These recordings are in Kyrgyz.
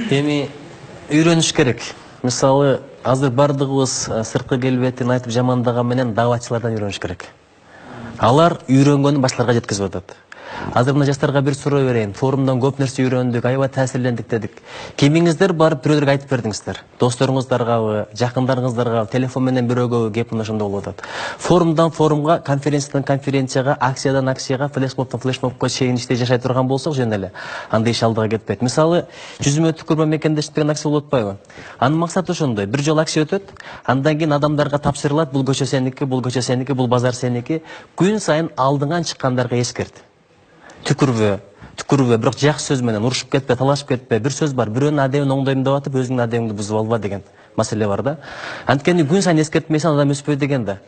Эми үйрөнүш керек. Мисалы, азыр бардыгыбыз сырткы келбетин айтып жамандаган менен даватчылардан үйрөнүш керек. Алар үйрөнгөнүн башкаларга жеткизип атат. Азыр мына жаштарга бир суроо берейин. Форумдан көп нерсе үйрөндүк, аябай таасирлендик дедик. Кимиңиздер барып бирөөлөргө айтып бердиңиздер? Досторуңуздаргабы, жакындарыңыздарга, телефон менен бирөөгө кеп мына ошондой болуп атат. Форумдан форумга, конференциядан конференцияга, акциядан акцияга, флешмобтон флешмобко чейин иштей жашай турган болсок жөн эле. Анда иш алдыга кетпейт. Мисалы, жүзүмө түкүрмө мекендештик деген акция болуп атпайбы? Анын максаты ошондой. Бир жолу акция өтөт, андан кийин адамдарга тапшырылат, бул көчө сеники, бул көчө сеники, бул базар сеники. Күн сайын алдыңан чыккандарга эскерт. Түкүрбө, бирок жакшы сөз менен урушуп кетпе, талашып кетпе. Бир сөз бар, бирөөнүн адебин оңдойм деп атып, өзүңдүн адебиңди бузуп алба деген маселе бар да. Анткени күн сайын эскертмесең адам өспөйт деген да.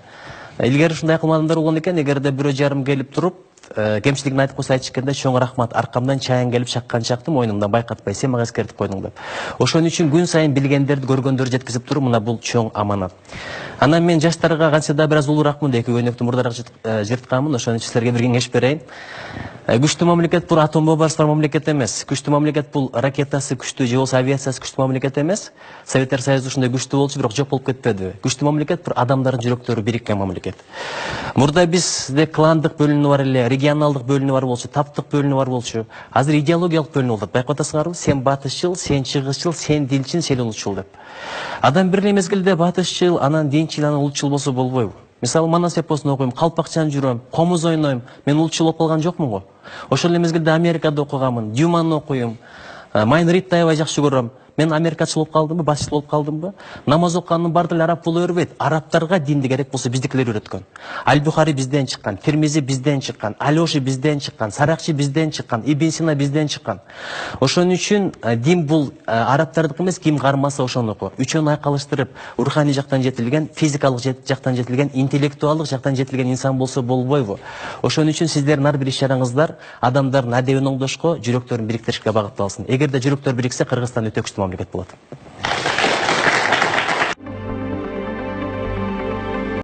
Илгери ушундай кылмагандар болгон экен, эгерде бирөө жарым келип туруп, кемчилигин айтып койсо айтышканда, чоң рахмат, аркамдан чаян келип чаккан чакты мойнумдан байкатпай, сен мага эскертип койдуң деп. Ошон үчүн күн сайын билгендерди, көргөндөрдү жеткизип туруп, мына бул чоң аманат. Анан мен жаштарга канча да бир аз улууракмын, эки көйнөктү мурдараак жыртканмын, ошон үчүн силерге бир кеңеш берейин. Күчтүү мамлекет бул атом бомбасы бар мамлекет эмес. Күчтүү мамлекет бул ракетасы күчтүү же болбосо авиациясы күчтүү мамлекет эмес. Советтер Союзу ушундай күчтүү болчу, бирок жок болуп кетпеди. Күчтүү мамлекет бир адамдардын жүрөктөрү бириккен мамлекет. Мурда бизде кландык бөлүнүү бар эле, регионалдык бөлүнүү бар болчу, таптык бөлүнүү бар болчу. Азыр идеологиялык бөлүнүү болот. Байкап атасыңарбы? Сен батышчыл, сен чыгышчыл, сен динчил, сен улутчул деп. Адам бир эле мезгилде батышчыл, анан динчил, анан улутчул болсо болбойбу? Мисалы, Манас эпосун окуйм, калпакчан жүрөм, комуз ойнойм, мен улутчул болуп калган жокмун го. Ошол эле мезгилде Америкада окуганмын, Дюманы окуйм, Майн Ридди аябай жакшы көрөм. Мен америкачыл болуп калдымбы, батышчыл болуп калдымбы? Намаз окуганын баары деле араб боло бербейт. Арабтарга динди керек болсо биздикилер үйрөткөн. Аль-Бухари бизден чыккан, Тирмизи бизден чыккан, Алёши бизден чыккан, Саракчи бизден чыккан, Ибн Сина бизден чыккан. Ошон үчүн дин бул арабтардыкы эмес, ким кармаса ошону оку. Үчөөнү айкалыштырып, руханий жактан жетилген, физикалык жактан жетилген, интеллектуалдык жактан жетилген инсан болсо болбойбу. Ошон үчүн сиздердин ар бир иш-чараңыздар адамдардын адебин оңдошко, жүрөктөрүн бириктиришке багытталсын. Эгерде жүрөктөр бириксе, Кыргызстан өтө күчтүү мамлекет болот.